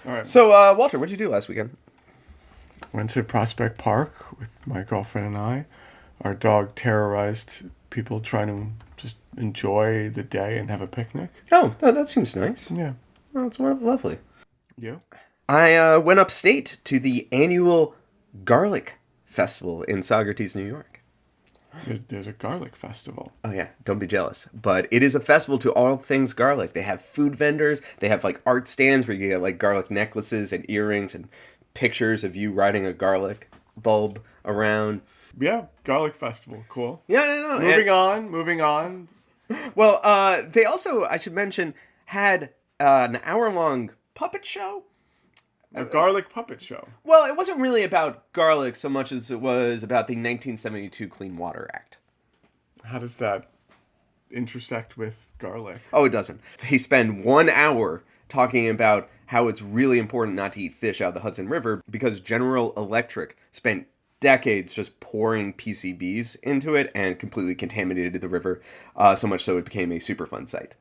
All right. So, Walter, what'd you do last weekend? Went to Prospect Park with my girlfriend and I. Our dog terrorized people trying to just enjoy the day and have a picnic. Oh, that seems nice. Yeah. Oh, it's lovely. You? I went upstate to the annual Garlic Festival in Saugerties, New York. There's a garlic festival. Oh, yeah. Don't be jealous. But it is a festival to all things garlic. They have food vendors. They have, like, art stands where you get, like, garlic necklaces and earrings and pictures of you riding a garlic bulb around. Yeah, garlic festival. Cool. Yeah, no. Moving on. Well, they also, I should mention, had an hour-long puppet show. A garlic puppet show. Well, it wasn't really about garlic so much as it was about the 1972 Clean Water Act. How does that intersect with garlic? Oh, it doesn't. They spend 1 hour talking about how it's really important not to eat fish out of the Hudson River because General Electric spent decades just pouring PCBs into it and completely contaminated the river, so much so it became a Superfund site.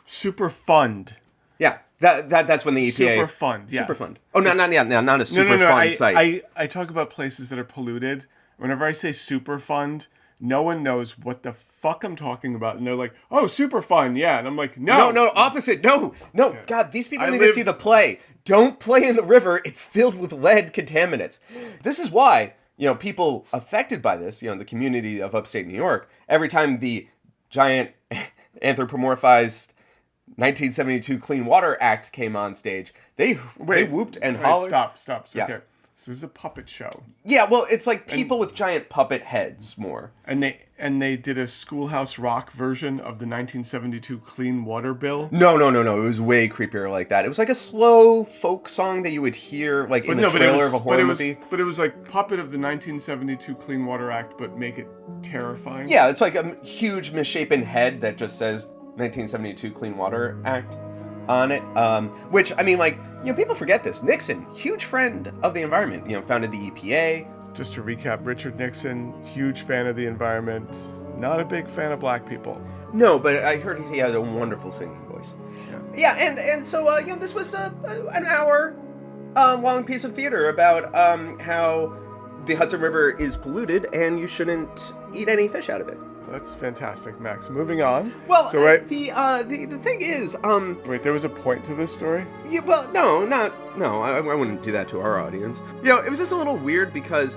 Superfund. Yeah, that's when the EPA... Superfund, yeah. Superfund. Oh, not a Superfund site. I talk about places that are polluted. Whenever I say Superfund, no one knows what the fuck I'm talking about. And they're like, oh, Superfund, yeah. And I'm like, no. No, opposite. No. Yeah. God, these people need to see the play. Don't play in the river. It's filled with lead contaminants. This is why, people affected by this, the community of upstate New York, every time the giant anthropomorphized 1972 Clean Water Act came on stage, they whooped and hollered. Stop. Yeah. Okay. This is a puppet show. Yeah, well, it's like people with giant puppet heads more. And they did a Schoolhouse Rock version of the 1972 Clean Water Bill. No. It was way creepier like that. It was like a slow folk song that you would hear like in the trailer of a horror movie. But it was like puppet of the 1972 Clean Water Act, but make it terrifying. Yeah, it's like a huge misshapen head that just says 1972 Clean Water Act on it. Which, I mean, people forget this. Nixon, huge friend of the environment, founded the EPA. Just to recap, Richard Nixon, huge fan of the environment, not a big fan of black people. No, but I heard he had a wonderful singing voice. Yeah, and so, this was an hour long piece of theater about how the Hudson River is polluted and you shouldn't eat any fish out of it. That's fantastic, Max. Moving on. Well, so, right, the thing is, wait, there was a point to this story? Yeah, well, I wouldn't do that to our audience. It was just a little weird because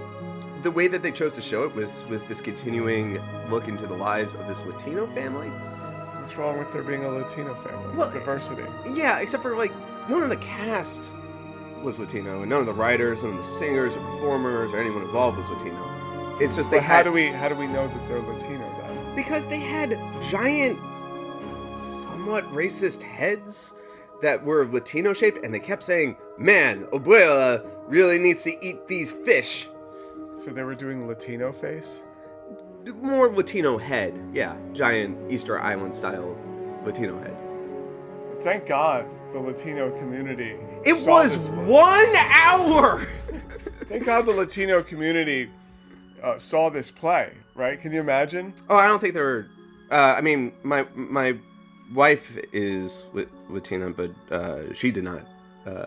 the way that they chose to show it was with this continuing look into the lives of this Latino family. What's wrong with there being a Latino family? Well, diversity. Yeah, except for, none of the cast was Latino, and none of the writers, none of the singers or performers or anyone involved was Latino. It's just how do we know that they're Latino then? Because they had giant, somewhat racist heads that were Latino shaped, and they kept saying, "Man, Abuela really needs to eat these fish." So they were doing Latino face? More Latino head, yeah, giant Easter Island style Latino head. Thank God the Latino community. It was 1 hour. Thank God the Latino community saw this play, right? Can you imagine? Oh, I don't think there were... I mean, my wife is Latina, but she did not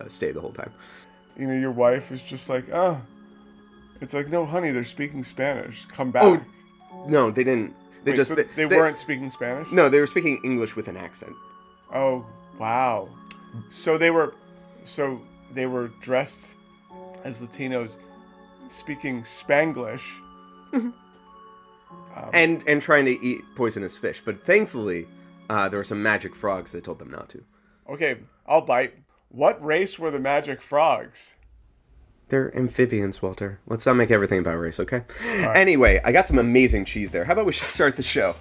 stay the whole time. Your wife is just like, oh. It's like, no, honey, they're speaking Spanish. Come back. Oh, no, they didn't. They weren't speaking Spanish? No, they were speaking English with an accent. Oh, wow. So they were dressed as Latinos speaking Spanglish. And trying to eat poisonous fish. But thankfully, there were some magic frogs that told them not to. Okay, I'll bite. What race were the magic frogs? They're amphibians, Walter. Let's not make everything about race, okay? Right. Anyway, I got some amazing cheese there. How about we start the show?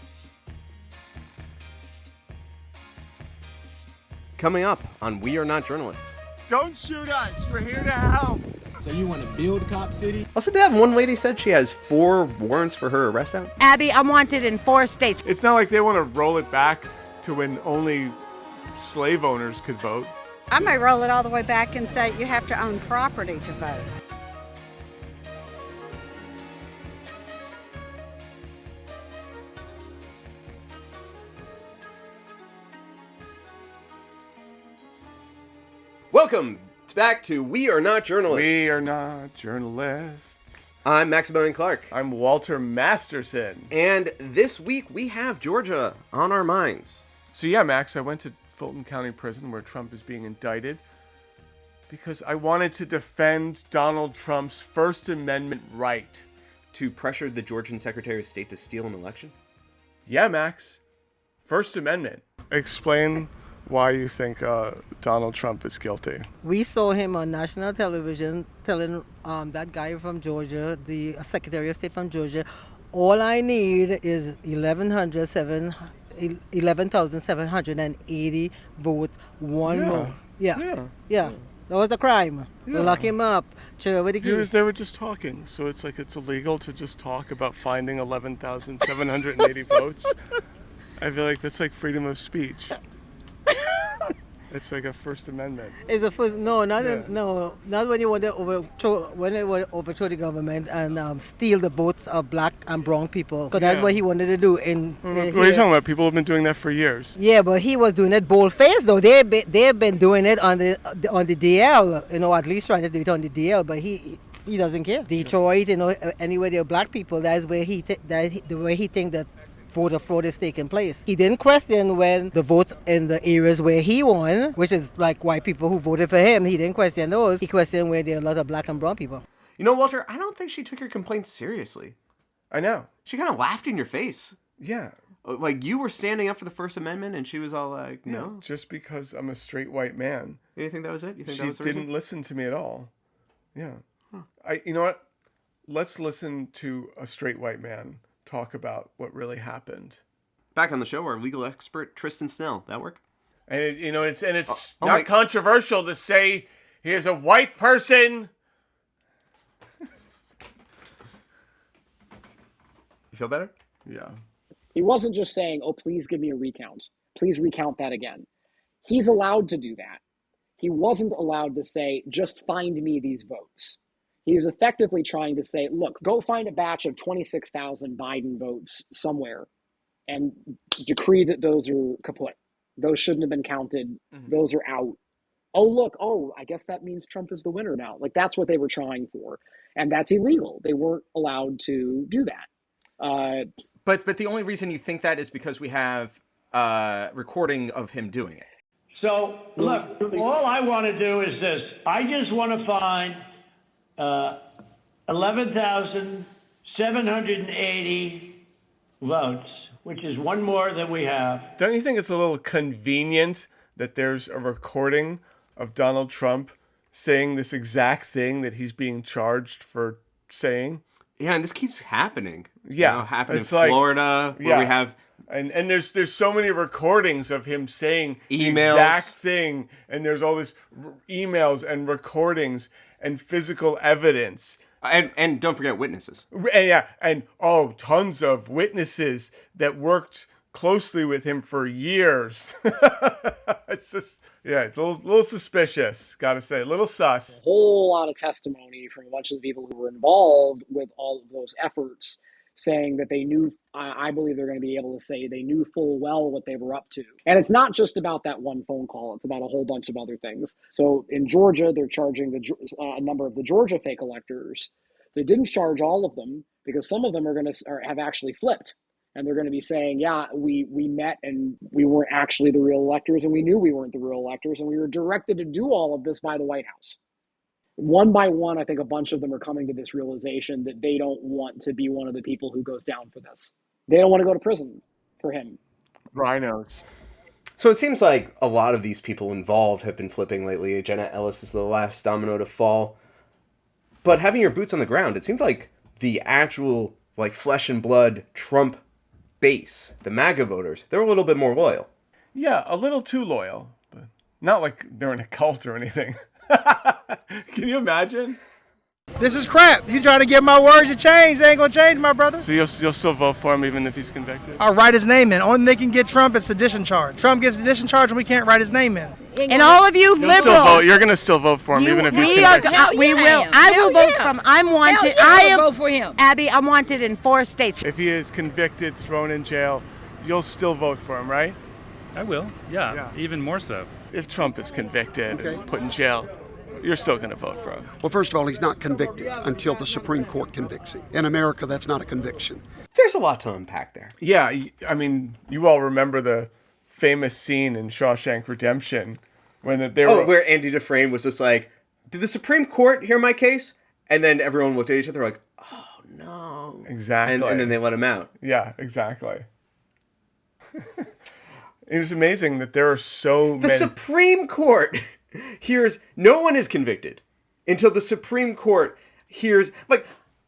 Coming up on We Are Not Journalists. Don't shoot us. We're here to help. So you want to build Cop City? Also, that one lady said she has 4 warrants for her arrest out. Abby, I'm wanted in 4 states. It's not like they want to roll it back to when only slave owners could vote. I may roll it all the way back and say you have to own property to vote. Welcome back to We Are Not Journalists. We are not journalists. I'm Maximilian Clark. I'm Walter Masterson. And this week we have Georgia on our minds. So yeah, Max, I went to Fulton County Prison where Trump is being indicted because I wanted to defend Donald Trump's First Amendment right. To pressure the Georgian Secretary of State to steal an election? Yeah, Max. First Amendment. Explain why you think Donald Trump is guilty. We saw him on national television telling that guy from Georgia, the Secretary of State from Georgia, all I need is 11,780 votes, one more. Yeah. That was the crime. Yeah. Lock him up. Sure, with the keys. They were just talking, so it's like it's illegal to just talk about finding 11,780 votes. I feel like that's like freedom of speech. It's like a First Amendment. It's a first, not when you want to overthrow the government and steal the votes of black and brown people. Because that's what he wanted to do. What are you talking about? People have been doing that for years. Yeah, but he was doing it bold-faced though. They've been doing it on the DL, at least trying to do it on the DL. But he doesn't care. Detroit, anywhere there are black people, that's where the way he think that voter fraud is taking place. He didn't question when the votes in the areas where he won, which is like white people who voted for him, he didn't question those. He questioned where there are a lot of black and brown people. You know, Walter, I don't think she took your complaints seriously. I know. She kind of laughed in your face. Yeah. Like you were standing up for the First Amendment and she was all like, no. Just because I'm a straight white man. You think that was it? You think she that was the didn't reason? listen to me at all. Yeah. You know what? Let's listen to a straight white man talk about what really happened. Back on the show, our legal expert, Tristan Snell. That work? And it's not controversial to say he is a white person. You feel better? Yeah. He wasn't just saying, oh, please give me a recount. Please recount that again. He's allowed to do that. He wasn't allowed to say, just find me these votes. He was effectively trying to say, look, go find a batch of 26,000 Biden votes somewhere and decree that those are kaput. Those shouldn't have been counted. Mm-hmm. Those are out. Oh, look. Oh, I guess that means Trump is the winner now. Like, that's what they were trying for. And that's illegal. They weren't allowed to do that. But the only reason you think that is because we have recording of him doing it. So, look, all I want to do is this. I just want to find 11,780 votes, which is one more than we have. Don't you think it's a little convenient that there's a recording of Donald Trump saying this exact thing that he's being charged for saying? Yeah, and this keeps happening. Yeah. Happened in Florida, where we have... And there's so many recordings of him saying emails. The exact thing, and there's all this emails and recordings and physical evidence. And don't forget witnesses. And tons of witnesses that worked closely with him for years. It's just, it's a little suspicious, gotta say, a little sus. A whole lot of testimony from a bunch of the people who were involved with all of those efforts saying that they knew, I believe they're going to be able to say they knew full well what they were up to. And it's not just about that one phone call. It's about a whole bunch of other things. So in Georgia, they're charging a number of the Georgia fake electors. They didn't charge all of them because some of them are going to have actually flipped. And they're going to be saying, yeah, we met and we weren't actually the real electors and we knew we weren't the real electors and we were directed to do all of this by the White House. One by one, I think a bunch of them are coming to this realization that they don't want to be one of the people who goes down for this. They don't want to go to prison for him. Rhinos. So it seems like a lot of these people involved have been flipping lately. Jenna Ellis is the last domino to fall. But having your boots on the ground, it seemed like the actual flesh and blood Trump base, the MAGA voters, they're a little bit more loyal. Yeah, a little too loyal, but not like they're in a cult or anything. Can you imagine? This is crap. You trying to get my words to change? They ain't gonna change, my brother. So you'll still vote for him even if he's convicted? I'll write his name in. Only they can get Trump is sedition charge. Trump gets sedition charge and we can't write his name in. And all of you liberals. You're gonna still vote for him even if he's convicted? I will vote for him. I'm wanted. I will vote for him. Abby, I'm wanted in 4 states. If he is convicted, thrown in jail, you'll still vote for him, right? I will, yeah. Even more so. If Trump is convicted and put in jail, you're still going to vote for him. Well, first of all, he's not convicted until the Supreme Court convicts him. In America, that's not a conviction. There's a lot to unpack there. Yeah, I mean, you all remember the famous scene in Shawshank Redemption when they were... where Andy Dufresne was just like, did the Supreme Court hear my case? And then everyone looked at each other like, oh, no. Exactly. And then they let him out. Yeah, exactly. It was amazing that there are so many... The Supreme Court hears... No one is convicted until the Supreme Court hears...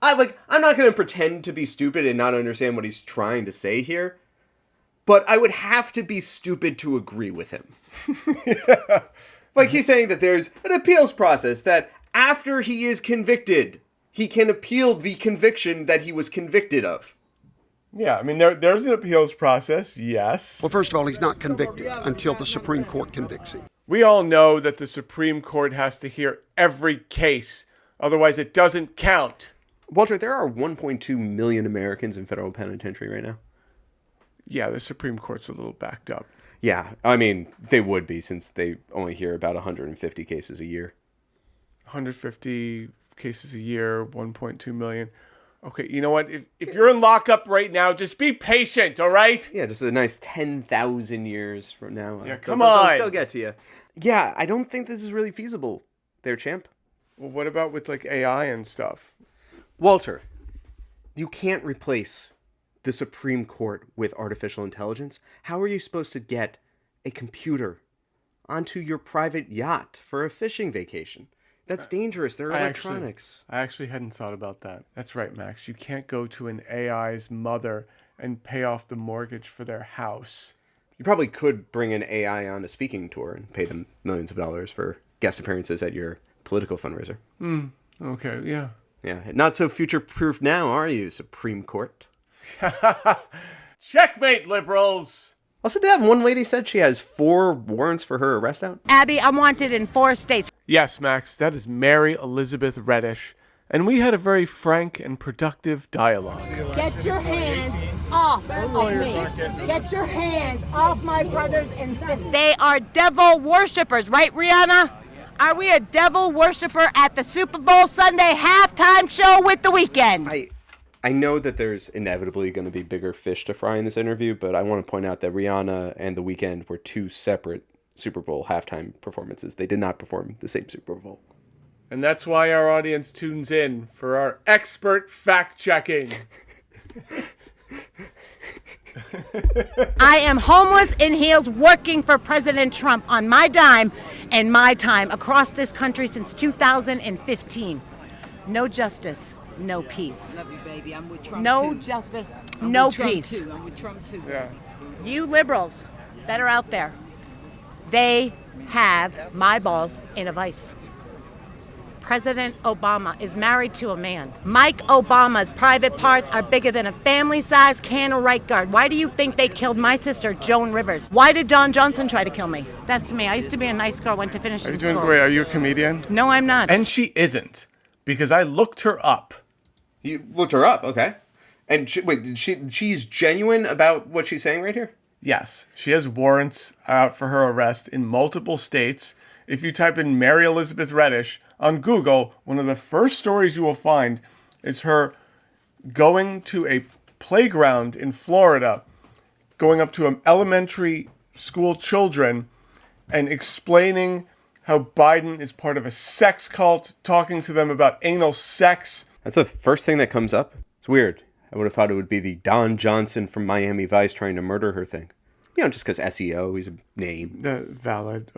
I'm not going to pretend to be stupid and not understand what he's trying to say here, but I would have to be stupid to agree with him. Yeah. Like, he's saying that there's an appeals process, that after he is convicted, he can appeal the conviction that he was convicted of. Yeah, I mean, there's an appeals process, yes. Well, first of all, he's not convicted until the Supreme Court convicts him. We all know that the Supreme Court has to hear every case, otherwise it doesn't count. Walter, there are 1.2 million Americans in federal penitentiary right now. Yeah, the Supreme Court's a little backed up. Yeah, I mean, they would be since they only hear about 150 cases a year. 150 cases a year, 1.2 million. Okay, you know what? If you're in lockup right now, just be patient, all right? Yeah, just a nice 10,000 years from now. Yeah, come on. They'll get to you. Yeah, I don't think this is really feasible there, champ. Well, what about with, like, AI and stuff? Walter, you can't replace the Supreme Court with artificial intelligence. How are you supposed to get a computer onto your private yacht for a fishing vacation? That's dangerous. They're electronics. I actually hadn't thought about that. That's right, Max. You can't go to an AI's mother and pay off the mortgage for their house. You probably could bring an AI on a speaking tour and pay them millions of dollars for guest appearances at your political fundraiser. Okay, yeah. Yeah, not so future-proof now, are you, Supreme Court? Checkmate, liberals! Also, Dad, one lady said she has 4 warrants for her arrest out. Abby, I'm wanted in 4 states. Yes, Max, that is Mary Elizabeth Reddish, and we had a very frank and productive dialogue. Get your hands off of me. Get your hands off my brothers and sisters. They are devil worshippers, right, Rihanna? Are we a devil worshiper at the Super Bowl Sunday halftime show with The Weeknd? I know that there's inevitably going to be bigger fish to fry in this interview, but I want to point out that Rihanna and The Weeknd were 2 separate Super Bowl halftime performances. They did not perform the same Super Bowl. And that's why our audience tunes in for our expert fact-checking. I am homeless in heels working for President Trump on my dime and my time across this country since 2015. No justice, no peace. Love you, baby. I'm with Trump No too. justice, I'm no with Trump peace. Too. I'm with Trump too. Yeah. You liberals that are out there, they have my balls in a vice. President Obama is married to a man. Mike Obama's private parts are bigger than a family-sized can of right guard. Why do you think they killed my sister, Joan Rivers? Why did Don Johnson try to kill me? That's me. I used to be a nice girl, went to finishing Are you school. doing great? Are you a comedian? No, I'm not. And she isn't, because I looked her up. You looked her up, okay. And she's genuine about what she's saying right here? Yes, she has warrants out for her arrest in multiple states. If you type in Mary Elizabeth Reddish on Google, one of the first stories you will find is her going to a playground in Florida, going up to elementary school children and explaining how Biden is part of a sex cult, talking to them about anal sex. That's the first thing that comes up. It's weird. I would have thought it would be the Don Johnson from Miami Vice trying to murder her thing. You know, just because SEO, he's a name. Valid.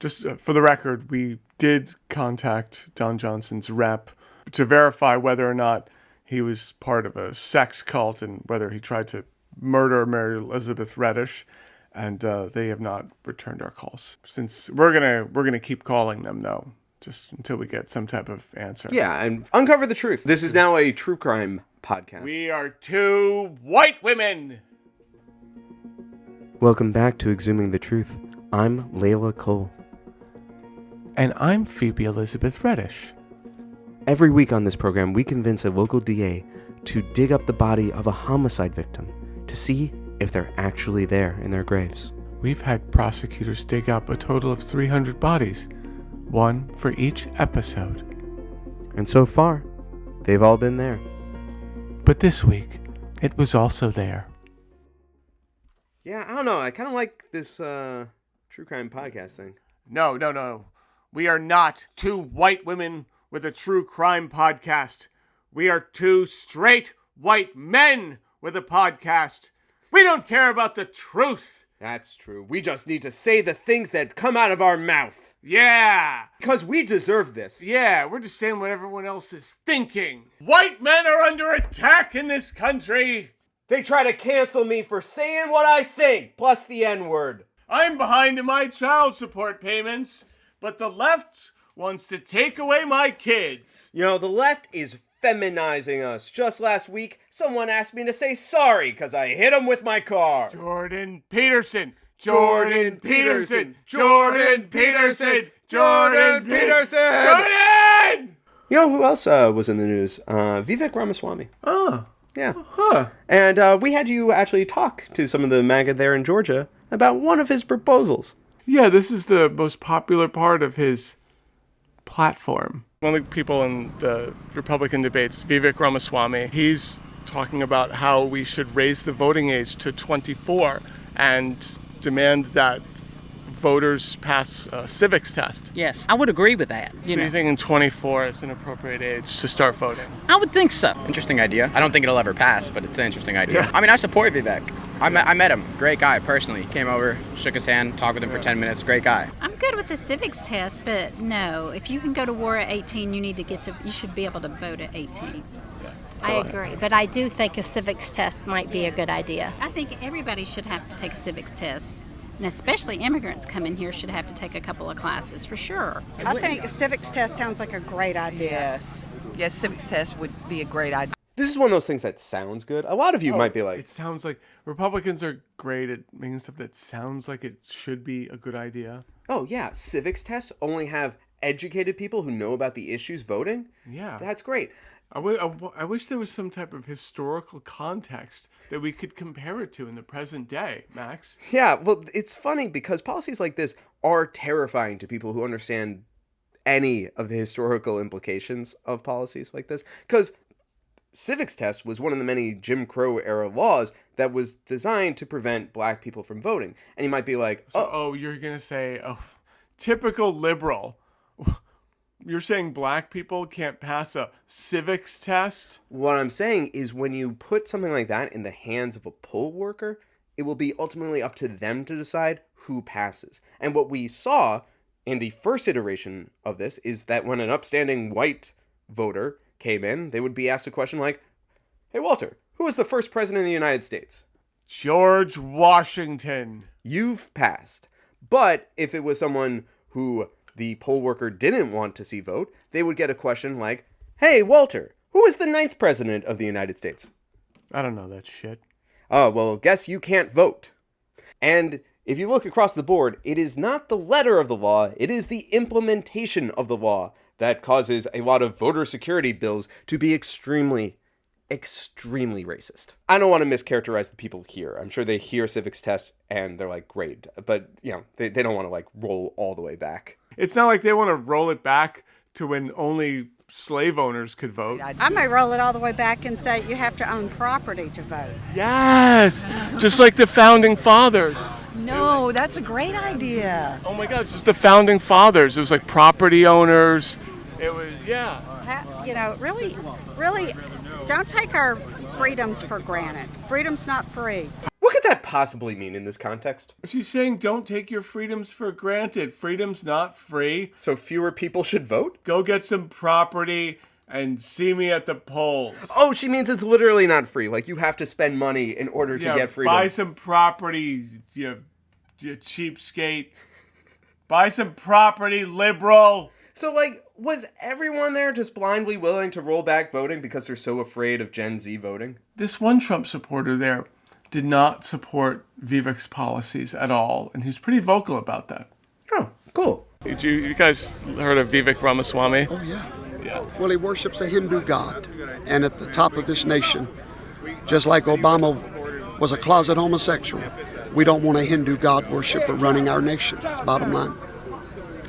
Just for the record, we did contact Don Johnson's rep to verify whether or not he was part of a sex cult and whether he tried to murder Mary Elizabeth Reddish. And they have not returned our calls. Since we're gonna keep calling them, though, just until we get some type of answer. Yeah, and uncover the truth. This is now a true crime podcast. We are 2 white women. Welcome back to Exhuming the Truth. I'm Layla Cole. And I'm Phoebe Elizabeth Reddish. Every week on this program, we convince a local DA to dig up the body of a homicide victim to see if they're actually there in their graves. We've had prosecutors dig up a total of 300 bodies. one for each episode. And so far, they've all been there. But this week, it was also there. Yeah, I don't know. I kind of like this true crime podcast thing. No. We are not two white women with a true crime podcast. We are two straight white men with a podcast. We don't care about the truth. That's true. We just need to say the things that come out of our mouth. Yeah. Because we deserve this. Yeah, we're just saying what everyone else is thinking. White men are under attack in this country. They try to cancel me for saying what I think, plus the N-word. I'm behind in my child support payments, but the left wants to take away my kids. You know, the left is feminizing us. Just last week, someone asked me to say sorry because I hit him with my car. Jordan Peterson. Jordan Peterson. Jordan Peterson. Jordan Peterson. Jordan! You know who else was in the news? Vivek Ramaswamy. Oh. Yeah. Huh. And we had you actually talk to some of the MAGA there in Georgia about one of his proposals. Yeah, this is the most popular part of his platform. One of the people in the Republican debates, Vivek Ramaswamy, he's talking about how we should raise the voting age to 24 and demand that voters pass a civics test. Yes, I would agree with that. So you're thinking 24 is an appropriate age to start voting? I would think so. Interesting idea. I don't think it'll ever pass, but it's an interesting idea. Yeah. I mean, I support Vivek. I met him. Great guy, personally. Came over, shook his hand, talked with him for 10 minutes. Great guy. I'm good with the civics test, but no. If you can go to war at 18, you should be able to vote at 18. I agree, but I do think a civics test might be a good idea. I think everybody should have to take a civics test. And especially immigrants coming here should have to take a couple of classes, for sure. I think a civics test sounds like a great idea. Yes, civics test would be a great idea. This is one of those things that sounds good. A lot of you might be like... It sounds like... Republicans are great at making stuff that sounds like it should be a good idea. Oh, yeah. Civics tests only have educated people who know about the issues voting? Yeah. That's great. I wish there was some type of historical context that we could compare it to in the present day, Max. Yeah, well, it's funny because policies like this are terrifying to people who understand any of the historical implications of policies like this. Because civics test was one of the many Jim Crow era laws that was designed to prevent black people from voting. And you might be like, you're going to say, typical liberal. You're saying black people can't pass a civics test? What I'm saying is when you put something like that in the hands of a poll worker, it will be ultimately up to them to decide who passes. And what we saw in the first iteration of this is that when an upstanding white voter came in, they would be asked a question like, "Hey, Walter, who was the first president of the United States?" George Washington. You've passed. But if it was someone who the poll worker didn't want to see vote, they would get a question like, "Hey, Walter, who is the 9th president of the United States?" I don't know that shit. Oh, well, guess you can't vote. And if you look across the board, it is not the letter of the law, it is the implementation of the law that causes a lot of voter security bills to be extremely racist. I don't want to mischaracterize the people here. I'm sure they hear civics test and they're like, great. But, they don't want to like roll all the way back. It's not like they want to roll it back to when only slave owners could vote. I may roll it all the way back and say you have to own property to vote. Yes! Just like the Founding Fathers. No, that's a great idea. Oh my God, it's just the Founding Fathers. It was like property owners. It was, yeah. Really, don't take our freedoms for granted. Freedom's not free. What could that possibly mean in this context? She's saying don't take your freedoms for granted. Freedom's not free. So fewer people should vote? Go get some property and see me at the polls. Oh, she means it's literally not free. Like you have to spend money in order to get freedom. Buy some property, you cheapskate. Buy some property, liberal. So, was everyone there just blindly willing to roll back voting because they're so afraid of Gen Z voting? This one Trump supporter there did not support Vivek's policies at all, and he's pretty vocal about that. Oh, cool. You guys heard of Vivek Ramaswamy? Oh, yeah. Well, he worships a Hindu god, and at the top of this nation, just like Obama was a closet homosexual, we don't want a Hindu god worshiper running our nation. It's bottom line.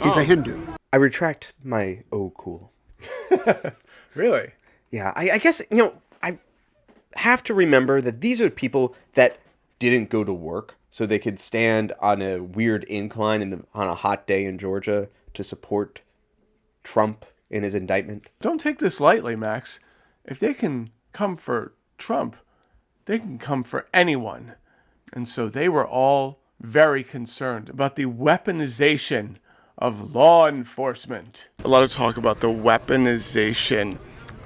He's a Hindu. I retract my oh cool. Really? Yeah, I guess, I have to remember that these are people that didn't go to work so they could stand on a weird incline on a hot day in Georgia to support Trump in his indictment. Don't take this lightly, Max. If they can come for Trump, they can come for anyone. And so they were all very concerned about the weaponization of law enforcement. A lot of talk about the weaponization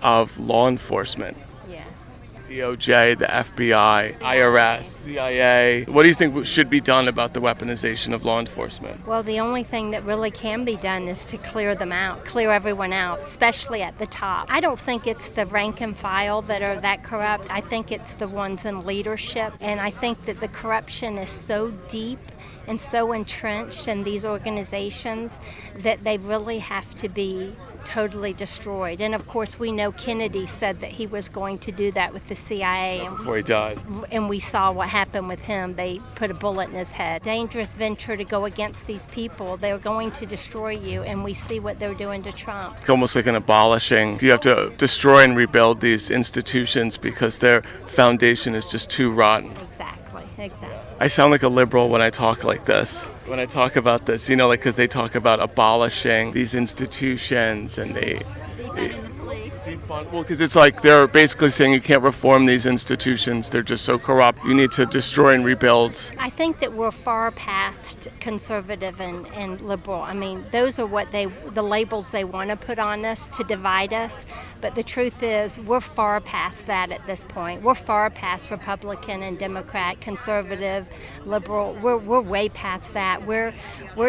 of law enforcement. Yes. DOJ, the FBI, IRS, CIA. What do you think should be done about the weaponization of law enforcement? Well, the only thing that really can be done is to clear them out, clear everyone out, especially at the top. I don't think it's the rank and file that are that corrupt. I think it's the ones in leadership. And I think that the corruption is so deep and so entrenched in these organizations that they really have to be totally destroyed. And of course, we know Kennedy said that he was going to do that with the CIA. Before he died. And we saw what happened with him. They put a bullet in his head. Dangerous venture to go against these people. They're going to destroy you, and we see what they're doing to Trump. Almost like an abolishing. You have to destroy and rebuild these institutions because their foundation is just too rotten. Exactly. I sound like a liberal when I talk like this. When I talk about this, because they talk about abolishing these institutions and Defunding the police. Well, because it's like they're basically saying you can't reform these institutions. They're just so corrupt. You need to destroy and rebuild. I think that we're far past conservative and liberal. I mean, those are the labels they want to put on us to divide us. But the truth is, we're far past that at this point. We're far past Republican and Democrat, conservative, liberal. We're way past that. We're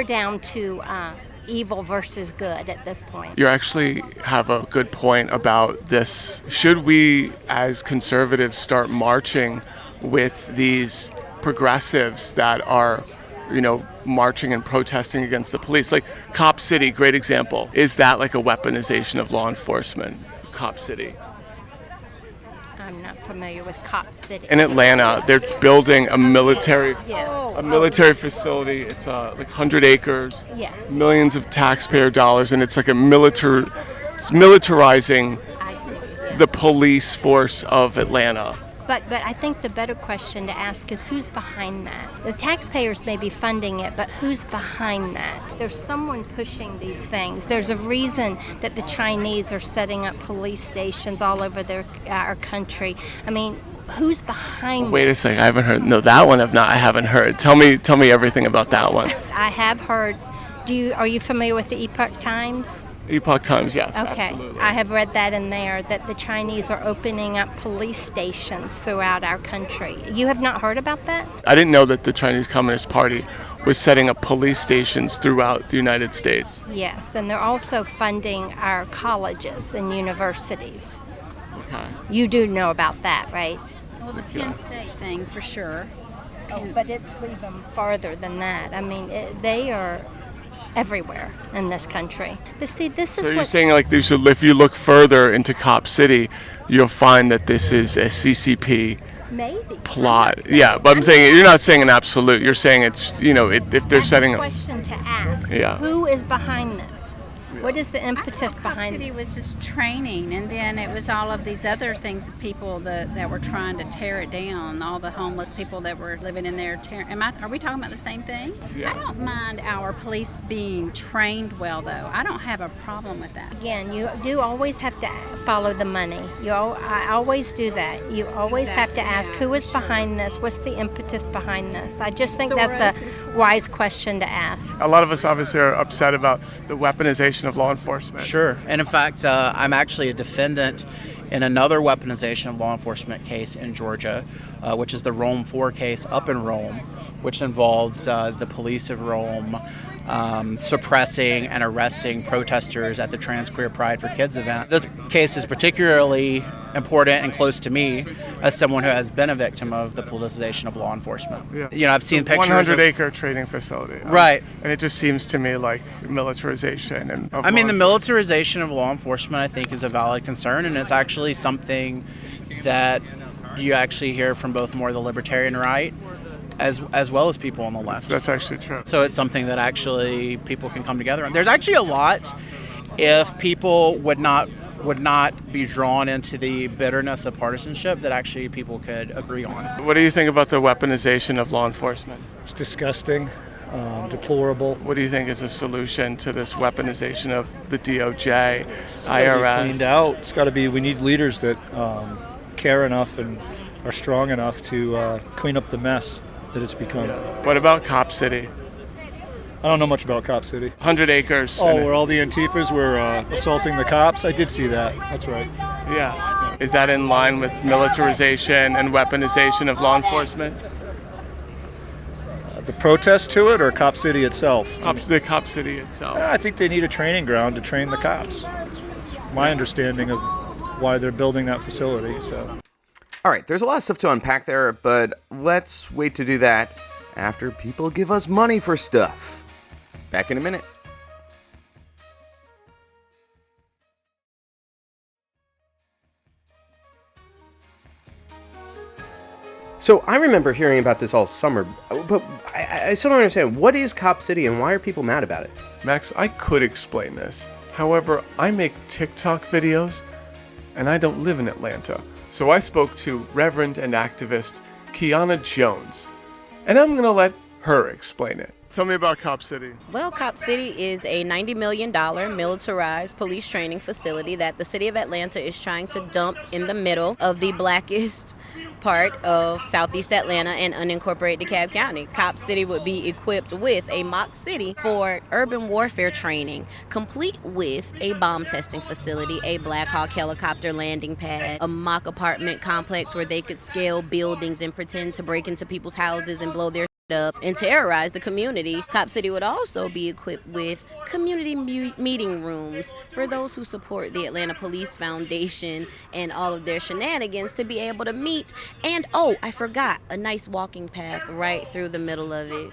down to evil versus good at this point. You actually have a good point about this. Should we, as conservatives, start marching with these progressives that are, marching and protesting against the police? Like Cop City, great example. Is that like a weaponization of law enforcement? Cop City. I'm not familiar with Cop City. In Atlanta, they're building a military facility. It's like 100 acres, yes, millions of taxpayer dollars, and it's like it's militarizing the police force of Atlanta. But I think the better question to ask is who's behind that? The taxpayers may be funding it, but who's behind that? There's someone pushing these things. There's a reason that the Chinese are setting up police stations all over our country. I mean, who's behind Wait a second, I haven't heard. No, that one I haven't heard. Tell me everything about that one. I have heard. Are you familiar with the Epoch Times? Epoch Times, yes, okay. Absolutely. I have read that in there, that the Chinese are opening up police stations throughout our country. You have not heard about that? I didn't know that the Chinese Communist Party was setting up police stations throughout the United States. Yes, and they're also funding our colleges and universities. Okay. You do know about that, right? Well, the Penn State thing, for sure. But it's even farther than that. I mean, they are everywhere in this country. But see, this is so you're saying like if you look further into Cop City, you'll find that this is a CCP plot. Yeah, but I'm saying you're not saying an absolute. You're saying it's if they're setting a question to ask. Yeah. Who is behind this? What is the impetus behind it? City was just training, and then it was all of these other things, people that were trying to tear it down, all the homeless people that were living in there. Are we talking about the same thing? Yeah. I don't mind our police being trained well, though. I don't have a problem with that. Again, you do always have to follow the money. I always do that. You always have to ask who is behind this, what's the impetus behind this. I just think that's a wise question to ask. A lot of us obviously are upset about the weaponization of law enforcement. Sure. And in fact, I'm actually a defendant in another weaponization of law enforcement case in Georgia, which is the Rome 4 case up in Rome, which involves the police of Rome suppressing and arresting protesters at the Trans Queer Pride for Kids event. This case is particularly important and close to me as someone who has been a victim of the politicization of law enforcement. Yeah. I've seen pictures 100-acre training facility. Right. And it just seems to me like militarization. The militarization of law enforcement, I think, is a valid concern, and it's actually something that you actually hear from both more the libertarian right as well as people on the left. That's actually true. So it's something that actually people can come together on. There's actually a lot if people would not be drawn into the bitterness of partisanship that actually people could agree on. What do you think about the weaponization of law enforcement? It's disgusting, deplorable. What do you think is a solution to this weaponization of the DOJ, It's IRS? gotta be cleaned out. It's got to be. We need leaders that care enough and are strong enough to clean up the mess that it's become. What about Cop City? I don't know much about Cop City. 100 acres. Oh, where all the Antifas were assaulting the cops? I did see that. That's right. Yeah. Is that in line with militarization and weaponization of law enforcement? The protest to it or Cop City itself? The Cop City itself. I think they need a training ground to train the cops. It's my understanding of why they're building that facility. So. All right, there's a lot of stuff to unpack there, but let's wait to do that after people give us money for stuff. Back in a minute. So I remember hearing about this all summer, but I still don't understand. What is Cop City and why are people mad about it? Max, I could explain this. However, I make TikTok videos and I don't live in Atlanta. So I spoke to Reverend and activist Kiana Jones, and I'm going to let her explain it. Tell me about Cop City. Well, Cop City is a $90 million militarized police training facility that the city of Atlanta is trying to dump in the middle of the blackest part of southeast Atlanta and unincorporated DeKalb County. Cop City would be equipped with a mock city for urban warfare training, complete with a bomb testing facility, a Black Hawk helicopter landing pad, a mock apartment complex where they could scale buildings and pretend to break into people's houses and blow their up and terrorize the community. Cop City would also be equipped with community meeting rooms for those who support the Atlanta Police Foundation and all of their shenanigans to be able to meet. And oh, I forgot, a nice walking path right through the middle of it.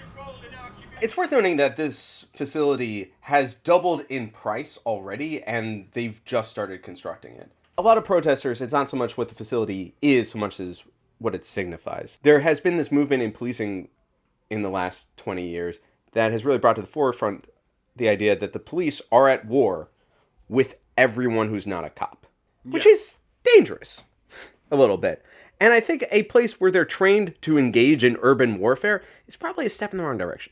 It's worth noting that this facility has doubled in price already, and they've just started constructing it. A lot of protesters, it's not so much what the facility is so much as what it signifies. There has been this movement in policing in the last 20 years that has really brought to the forefront the idea that the police are at war with everyone who's not a cop, which is dangerous a little bit. And I think a place where they're trained to engage in urban warfare is probably a step in the wrong direction.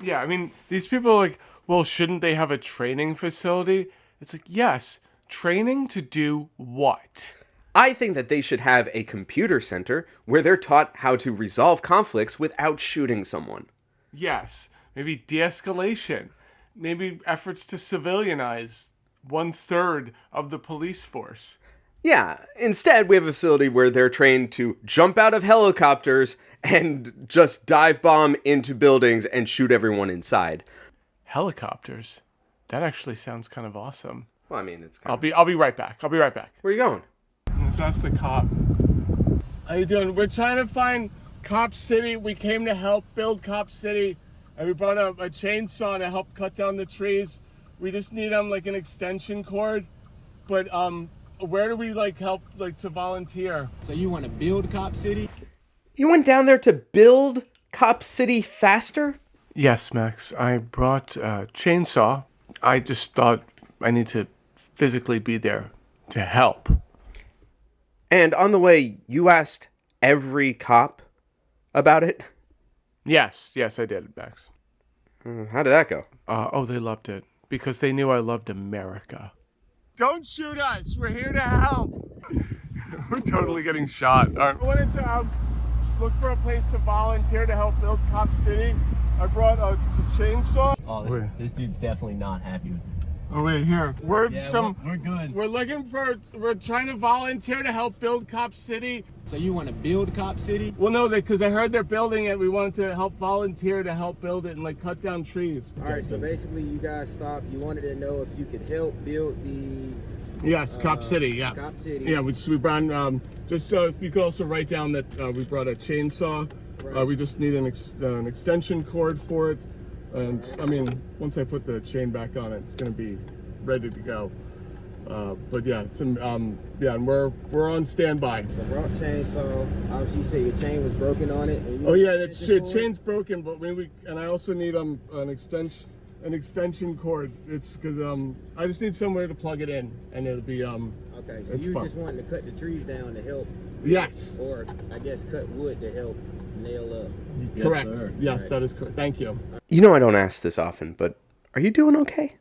Yeah, I mean, these people are like, well, shouldn't they have a training facility? It's like, yes, training to do what? I think that they should have a computer center where they're taught how to resolve conflicts without shooting someone. Yes, maybe de-escalation, maybe efforts to civilianize 1/3 of the police force. Yeah, instead we have a facility where they're trained to jump out of helicopters and just dive bomb into buildings and shoot everyone inside. Helicopters? That actually sounds kind of awesome. Well, I mean, it's kind I'll be right back. Where are you going? That's the cop. How you doing? We're trying to find Cop City. We came to help build Cop City, and we brought a chainsaw to help cut down the trees. We just need like an extension cord, but where do we help to volunteer? So you want to build Cop City? You went down there to build Cop City faster? Yes, Max. I brought a chainsaw. I just thought I need to physically be there to help. And on the way, you asked every cop about it? Yes, I did, Max. How did that go? They loved it because they knew I loved America. Don't shoot us. We're here to help. We're totally getting shot. I wanted to look for a place to volunteer to help build Cop City. I brought a chainsaw. Oh, this dude's definitely not happy with it. Oh, wait, here. We're good. We're trying to volunteer to help build Cop City. So you want to build Cop City? Well, no, because I heard they're building it. We wanted to help volunteer to help build it and cut down trees. All right, so basically you guys stopped. You wanted to know if you could help build the... Yes, Cop City, yeah. Cop City. Yeah, we brought, just if you could also write down that we brought a chainsaw. Right. We just need an extension cord for it. And I mean, once I put the chain back on it, it's going to be ready to go. But yeah, and we're on standby. The brought chainsaw. Obviously, you say your chain was broken on it. And Chain's broken, but and I also need an extension cord. It's because I just need somewhere to plug it in, and it'll be Okay, so you just wanting to cut the trees down to help. Yes. Or I guess cut wood to help nail up. Correct. Yes, right. That is correct. Thank you. You know I don't ask this often, but are you doing okay?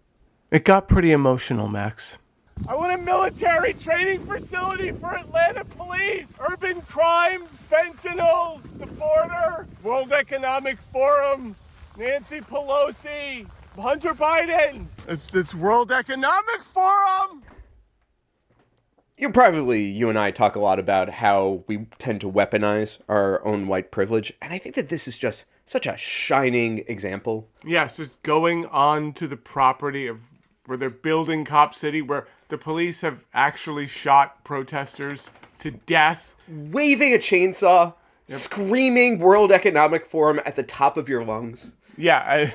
It got pretty emotional, Max. I want a military training facility for Atlanta police. Urban crime, fentanyl, the border, World Economic Forum, Nancy Pelosi, Hunter Biden. It's World Economic Forum. You and I talk a lot about how we tend to weaponize our own white privilege, and I think that this is just such a shining example. Yes, just going on to the property of where they're building Cop City, where the police have actually shot protesters to death. Waving a chainsaw, screaming World Economic Forum at the top of your lungs. Yeah,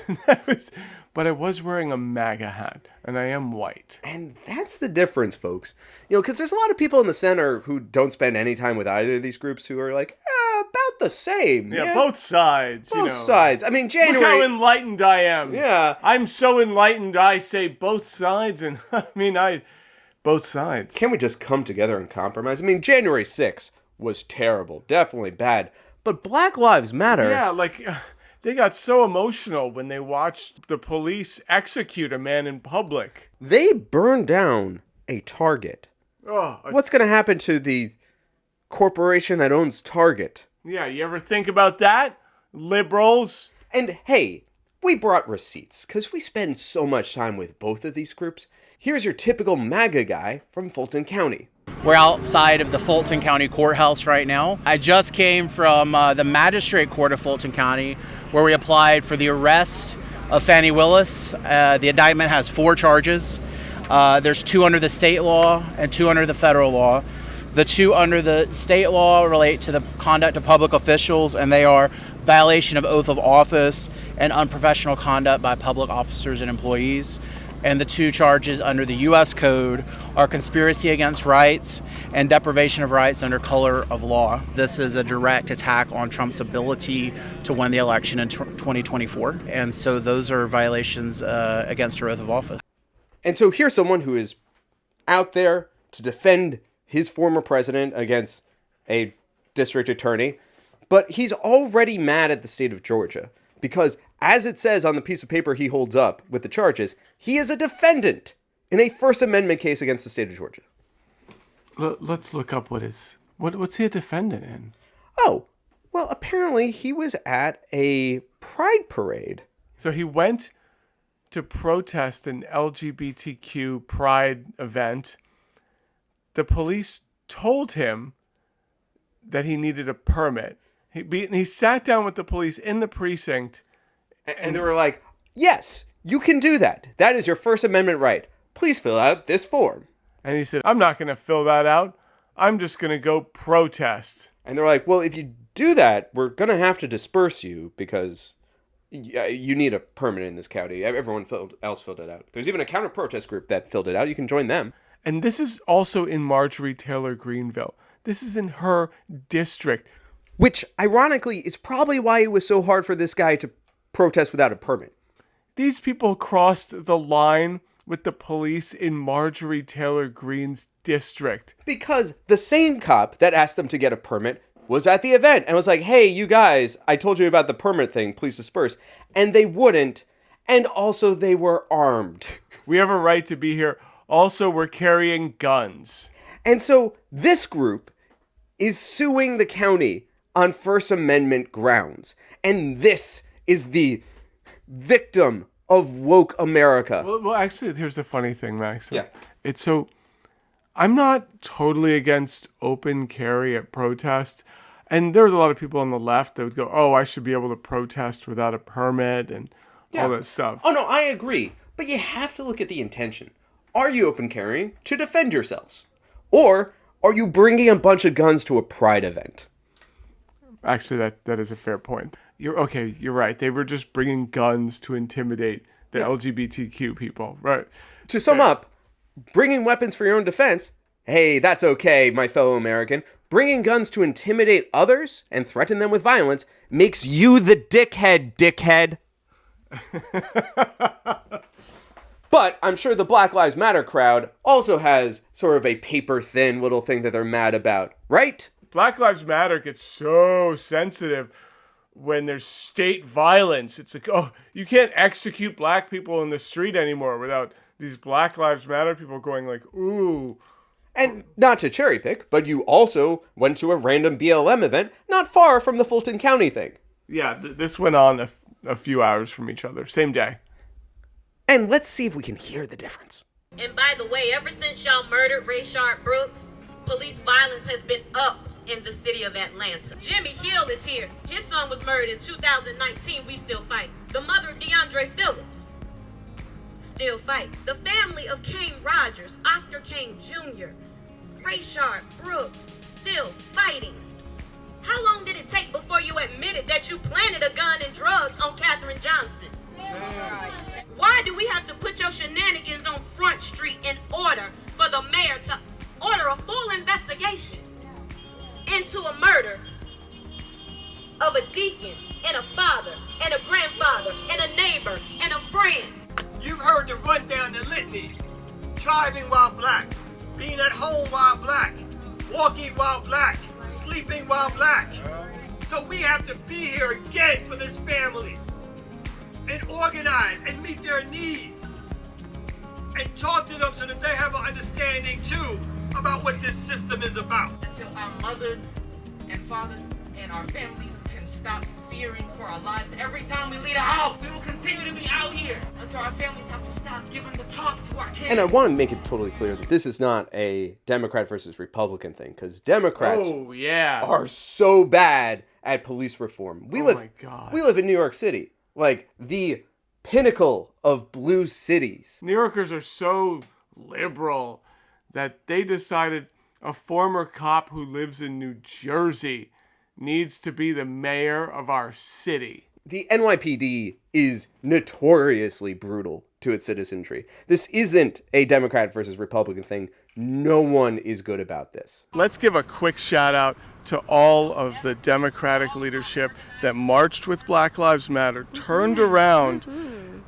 but I was wearing a MAGA hat, and I am white. And that's the difference, folks. Because there's a lot of people in the center who don't spend any time with either of these groups who are like, about the same. Yeah, both sides. Both sides. I mean, January... Look how enlightened I am. Yeah. I'm so enlightened, I say both sides, and both sides. Can't we just come together and compromise? I mean, January 6th was terrible. Definitely bad. But Black Lives Matter... Yeah, they got so emotional when they watched the police execute a man in public. They burned down a Target. What's going to happen to the corporation that owns Target? Yeah, you ever think about that? Liberals. And hey, we brought receipts because we spend so much time with both of these groups. Here's your typical MAGA guy from Fulton County. We're outside of the Fulton County Courthouse right now. I just came from the Magistrate Court of Fulton County, where we applied for the arrest of Fannie Willis. The indictment has 4 charges. There's 2 under the state law and 2 under the federal law. The 2 under the state law relate to the conduct of public officials, and they are violation of oath of office and unprofessional conduct by public officers and employees. And the 2 charges under the U.S. Code are conspiracy against rights and deprivation of rights under color of law. This is a direct attack on Trump's ability to win the election in 2024. And so those are violations against her oath of office. And so here's someone who is out there to defend his former president against a district attorney, but he's already mad at the state of Georgia because, as it says on the piece of paper he holds up with the charges, he is a defendant in a First Amendment case against the state of Georgia. Let's look up what's he a defendant in? Oh, well, apparently he was at a pride parade. So he went to protest an LGBTQ pride event. The police told him that he needed a permit. He sat down with the police in the precinct. And they were like, yes, you can do that. That is your First Amendment right. Please fill out this form. And he said, I'm not going to fill that out. I'm just going to go protest. And they're like, well, if you do that, we're going to have to disperse you because you need a permit in this county. Everyone else filled it out. There's even a counter-protest group that filled it out. You can join them. And this is also in Marjorie Taylor Greenville. This is in her district. Which, ironically, is probably why it was so hard for this guy to protest without a permit. These people crossed the line with the police in Marjorie Taylor Greene's district. Because the same cop that asked them to get a permit was at the event and was like, hey, you guys, I told you about the permit thing, please disperse. And they wouldn't. And also they were armed. We have a right to be here. Also, we're carrying guns. And so this group is suing the county on First Amendment grounds. And this is the victim of woke America. Well, actually, here's the funny thing, Max. Yeah. It's so, I'm not totally against open carry at protests. And there's a lot of people on the left that would go, oh, I should be able to protest without a permit and all that stuff. Oh, no, I agree. But you have to look at the intention. Are you open carrying to defend yourselves? Or are you bringing a bunch of guns to a pride event? Actually, that is a fair point. You're right. They were just bringing guns to intimidate the LGBTQ people. Right. To sum up, Bringing weapons for your own defense, hey, that's okay, my fellow American. Bringing guns to intimidate others and threaten them with violence makes you the dickhead. But I'm sure the Black Lives Matter crowd also has sort of a paper-thin little thing that they're mad about, right? Black Lives Matter gets so sensitive when there's state violence. It's like, oh, you can't execute black people in the street anymore without these Black Lives Matter people going like, ooh. And not to cherry pick, but you also went to a random BLM event not far from the Fulton County thing. Yeah, this went on a few hours from each other, same day. And let's see if we can hear the difference. And by the way, ever since y'all murdered Rayshard Brooks, police violence has been up in the city of Atlanta. Jimmy Hill is here. His son was murdered in 2019. We still fight. The mother of DeAndre Phillips still fight. The family of Kane Rogers, Oscar Kane Jr., Rayshard Brooks still fighting. How long did it take before you admitted that you planted a gun and drugs on Katherine Johnson? Why do we have to put your shenanigans on Front Street in order for the mayor to order a full investigation into a murder of a deacon and a father and a grandfather and a neighbor and a friend? You've heard the rundown, the litany. Driving while black, being at home while black, walking while black, sleeping while black. So we have to be here again for this family and organize and meet their needs and talk to them so that they have an understanding too about what this system is about. Until our mothers and fathers and our families can stop fearing for our lives. Every time we leave the house, we will continue to be out here until our families have to stop giving the talk to our kids. And I want to make it totally clear that this is not a Democrat versus Republican thing, because Democrats are so bad at police reform. We live in New York City, like the pinnacle of blue cities. New Yorkers are so liberal that they decided a former cop who lives in New Jersey needs to be the mayor of our city. The NYPD is notoriously brutal to its citizenry. This isn't a Democrat versus Republican thing. No one is good about this. Let's give a quick shout out to all of the Democratic leadership that marched with Black Lives Matter, turned around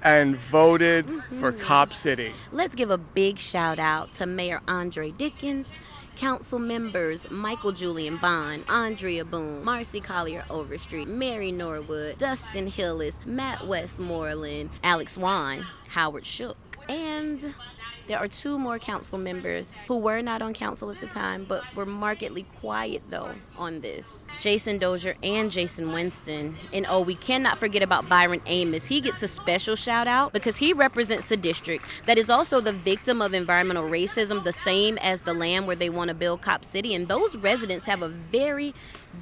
and voted for Cop City. Let's give a big shout out to Mayor Andre Dickens, Council members Michael Julian Bond, Andrea Boone, Marcy Collier Overstreet, Mary Norwood, Dustin Hillis, Matt Westmoreland, Alex Wan, Howard Shook, and there are two more council members who were not on council at the time, but were markedly quiet, though, on this. Jason Dozier and Jason Winston. And we cannot forget about Byron Amos. He gets a special shout out because he represents the district that is also the victim of environmental racism, the same as the land where they want to build Cop City. And those residents have a very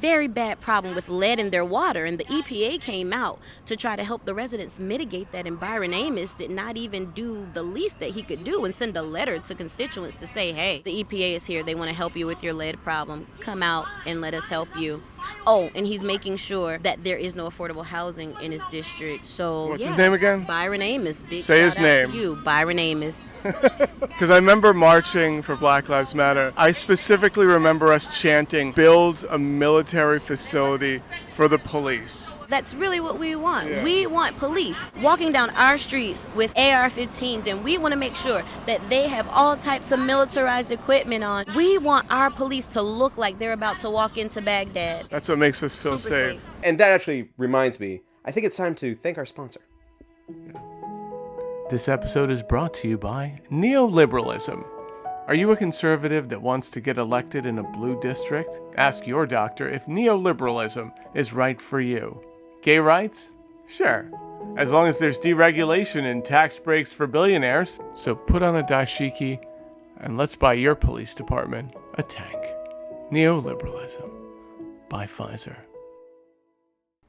bad problem with lead in their water, and the EPA came out to try to help the residents mitigate that, and Byron Amos did not even do the least that he could do and send a letter to constituents to say, hey, the EPA is here, they want to help you with your lead problem, come out and let us help you. And he's making sure that there is no affordable housing in his district. So what's his name again? Byron Amos. Big Say his shout out name. to you, Byron Amos. Because I remember marching for Black Lives Matter. I specifically remember us chanting, build a military facility for the police. That's really what we want. Yeah. We want police walking down our streets with AR-15s, and we want to make sure that they have all types of militarized equipment on. We want our police to look like they're about to walk into Baghdad. That's what makes us feel safe. And that actually reminds me, I think it's time to thank our sponsor. This episode is brought to you by neoliberalism. Are you a conservative that wants to get elected in a blue district? Ask your doctor if neoliberalism is right for you. Gay rights? Sure. As long as there's deregulation and tax breaks for billionaires. So put on a dashiki and let's buy your police department a tank. Neoliberalism by Pfizer.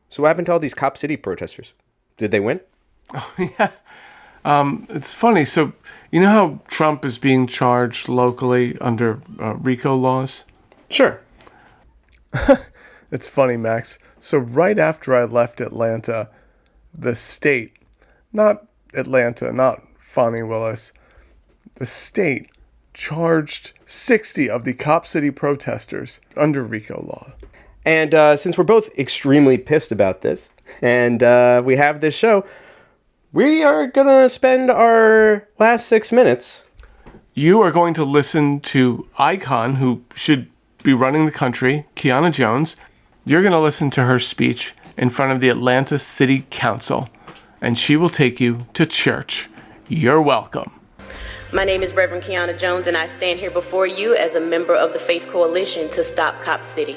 So what happened to all these Cop City protesters? Did they win? Oh, yeah. It's funny. So, you know how Trump is being charged locally under RICO laws? Sure. It's funny, Max. So right after I left Atlanta, the state, not Atlanta, not Fonnie Willis, the state charged 60 of the Cop City protesters under RICO law. And since we're both extremely pissed about this, and we have this show, we are going to spend our last 6 minutes. You are going to listen to Icon, who should be running the country, Kiana Jones. You're going to listen to her speech in front of the Atlanta City Council, and she will take you to church. You're welcome. My name is Reverend Kiana Jones, and I stand here before you as a member of the Faith Coalition to Stop Cop City.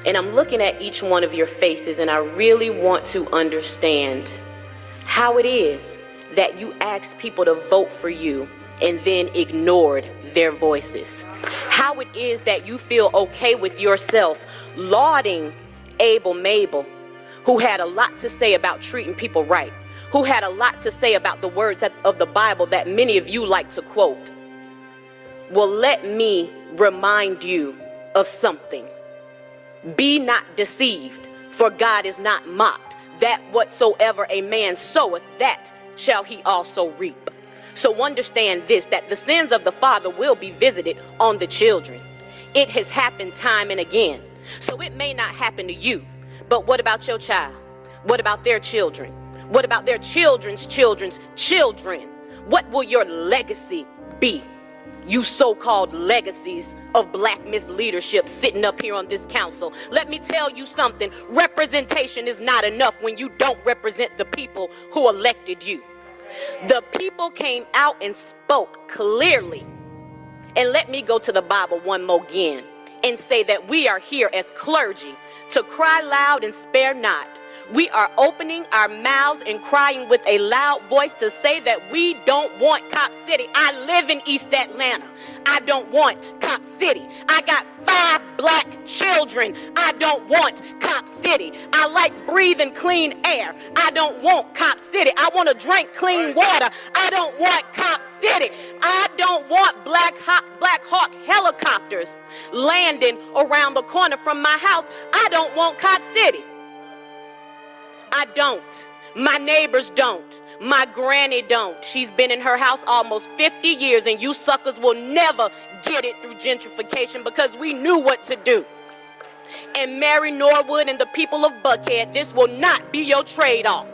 And I'm looking at each one of your faces, and I really want to understand how it is that you asked people to vote for you and then ignored their voices. How it is that you feel okay with yourself lauding Abel Mabel, who had a lot to say about treating people right, who had a lot to say about the words of the Bible that many of you like to quote. Well, let me remind you of something. Be not deceived, for God is not mocked. That whatsoever a man soweth, that shall he also reap. So understand this, that the sins of the father will be visited on the children. It has happened time and again. So it may not happen to you, but what about your child? What about their children? What about their children's children's children? What will your legacy be? You so-called legacies of black misleadership sitting up here on this council. Let me tell you something. Representation is not enough when you don't represent the people who elected you. The people came out and spoke clearly. And let me go to the Bible one more again and say that we are here as clergy to cry loud and spare not. We are opening our mouths and crying with a loud voice to say that we don't want Cop City. I live in East Atlanta. I don't want Cop City. I got 5 black children. I don't want Cop City. I like breathing clean air. I don't want Cop City. I want to drink clean water. I don't want Cop City. I don't want Black Hawk helicopters landing around the corner from my house. I don't want Cop City. I don't. My neighbors don't. My granny don't. She's been in her house almost 50 years, and you suckers will never get it through gentrification because we knew what to do. And Mary Norwood and the people of Buckhead, this will not be your trade-off.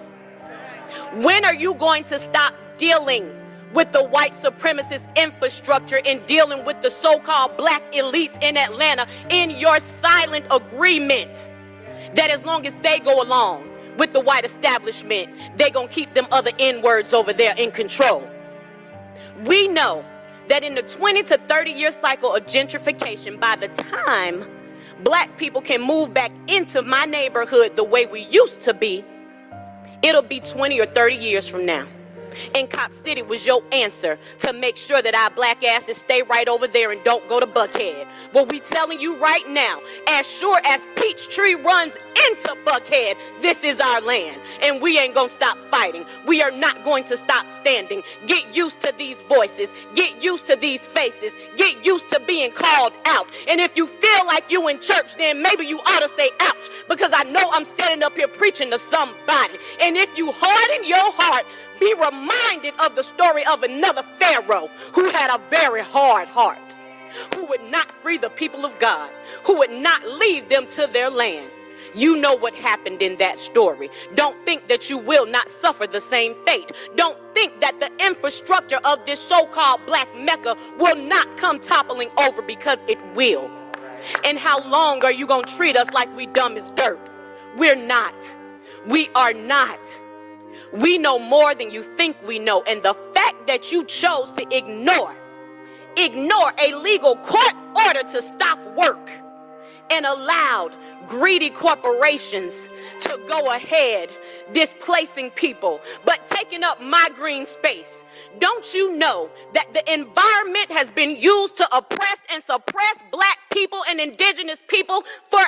When are you going to stop dealing with the white supremacist infrastructure and dealing with the so-called black elites in Atlanta in your silent agreement that as long as they go along with the white establishment, they gonna keep them other N-words over there in control? We know that in the 20 to 30 year cycle of gentrification, by the time black people can move back into my neighborhood the way we used to be, it'll be 20 or 30 years from now. And Cop City was your answer to make sure that our black asses stay right over there and don't go to Buckhead. Well, we telling you right now, as sure as Peachtree runs into Buckhead, this is our land, and we ain't gonna stop fighting. We are not going to stop standing. Get used to these voices. Get used to these faces. Get used to being called out. And if you feel like you in church, then maybe you ought to say ouch, because I know I'm standing up here preaching to somebody. And if you harden your heart, be reminded of the story of another Pharaoh who had a very hard heart, who would not free the people of God, who would not lead them to their land. You know what happened in that story. Don't think that you will not suffer the same fate. Don't think that the infrastructure of this so-called black Mecca will not come toppling over, because it will. And how long are you going to treat us like we dumb as dirt? We're not. We are not. We know more than you think we know. And the fact that you chose to ignore a legal court order to stop work and allowed greedy corporations to go ahead displacing people, but taking up my green space. Don't you know that the environment has been used to oppress and suppress black people and indigenous people for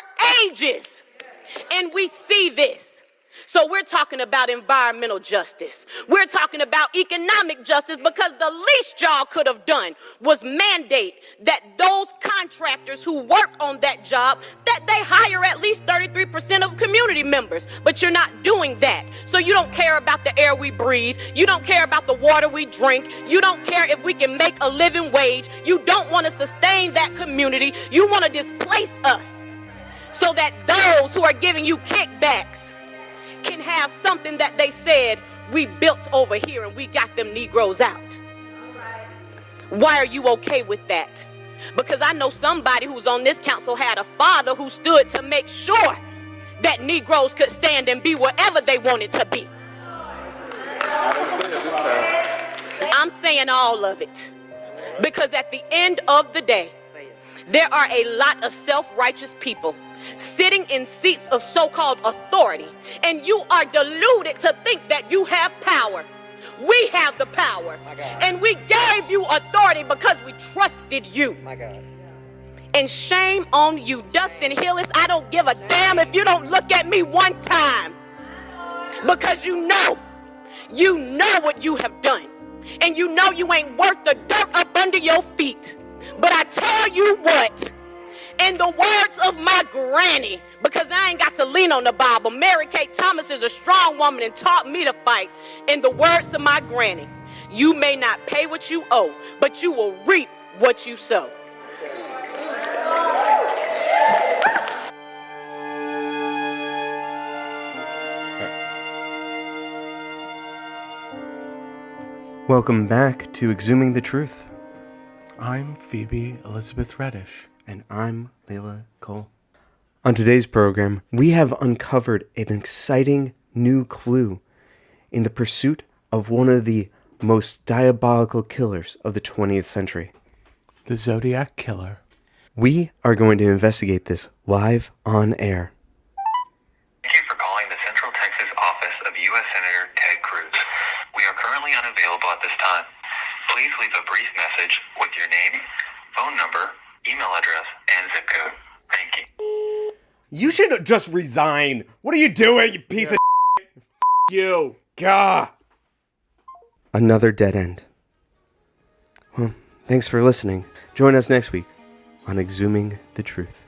ages? And we see this. So we're talking about environmental justice. We're talking about economic justice, because the least y'all could have done was mandate that those contractors who work on that job, that they hire at least 33% of community members. But you're not doing that. So you don't care about the air we breathe. You don't care about the water we drink. You don't care if we can make a living wage. You don't want to sustain that community. You want to displace us so that those who are giving you kickbacks can have something that they said we built over here and we got them Negroes out. Why are you okay with that? Because I know somebody who's on this council had a father who stood to make sure that Negroes could stand and be wherever they wanted to be. I'm saying all of it. Because at the end of the day, there are a lot of self-righteous people sitting in seats of so-called authority, and you are deluded to think that you have power. We have the power, and we gave you authority because we trusted you. My God. And shame on you, Dustin Hillis. I don't give a damn if you don't look at me one time, because you know what you have done, and you know you ain't worth the dirt up under your feet. But I tell you what, in the words of my granny, because I ain't got to lean on the Bible, Mary Kay Thomas is a strong woman and taught me to fight. In the words of my granny, you may not pay what you owe, but you will reap what you sow. Welcome back to Exhuming the Truth. I'm Phoebe Elizabeth Reddish. And I'm Layla Cole. On today's program, we have uncovered an exciting new clue in the pursuit of one of the most diabolical killers of the 20th century. The Zodiac Killer. We are going to investigate this live on air. Thank you for calling the Central Texas office of U.S. Senator Ted Cruz. We are currently unavailable at this time. Please leave a brief message with your name, phone number, email address, and zip code. Thank you. You should just resign. What are you doing, you piece of shit? F*** you. Gah. Another dead end. Well, thanks for listening. Join us next week on Exhuming the Truth.